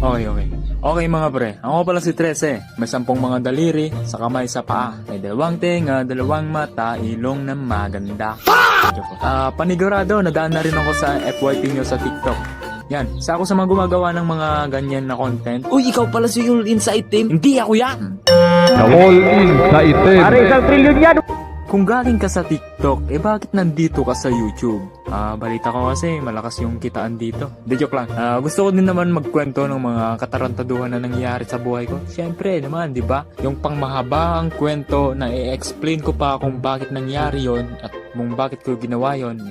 Okay. Okay mga pre, ako pala si Trece. May 10 mga daliri, sa kamay sa paa. May 2 tenga, 2 mata, ilong na maganda. Panigurado, nadaan na rin ako sa FYP nyo sa TikTok. Yan, isa ako sa mga gumagawa ng mga ganyan na content. Uy, ikaw pala si All In sa itim. Hindi ako yan! All in sa itim. Pare, 1 trilyon yan. Kung galing ka sa TikTok, bakit nandito ka sa YouTube? Balita ko kasi malakas yung kitaan dito. De joke lang. Gusto ko din naman magkwento ng mga katarantaduhan na nangyayari sa buhay ko. Siyempre naman, di ba? Yung pangmahabaang kwento na i-explain ko pa kung bakit nangyari yon at kung bakit ko ginawa yon.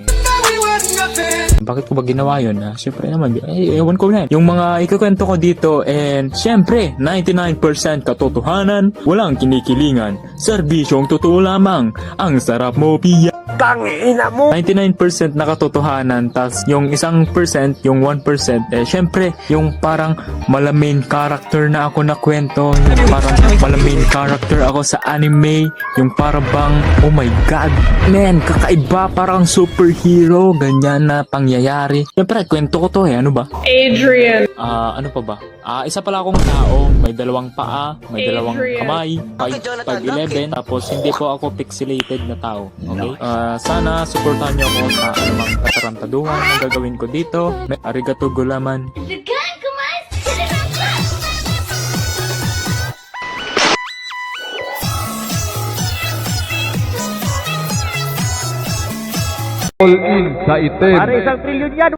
Bakit ko ba ginawa yun? Siyempre naman, ewan ko na. Yung mga ikukwento ko dito, and siyempre, 99% katotohanan, walang kinikilingan, serbisyong totoo lamang, ang sarap mo piya. Tangina mo. 99% na katotohanan, tas yung 1%, yung 1%, siyempre, yung parang main character na ako na kwento, yung parang main character ako sa anime, yung parang bang, oh my god, man, kakaiba, parang superhero, ganyan na pangyayari. Siyempre, kwento ko to ano ba? Adrian. Ano pa ba? Isa pala akong tao, may 2 paa, may 2 kamay, 5'11", tapos hindi po ako pixelated na tao. Okay? Sana supportahan niyo ako sa anumang katarantaduhan ang gagawin ko dito. Arigato gulaman. All in sa itim. Pare, 1 trilyon yan.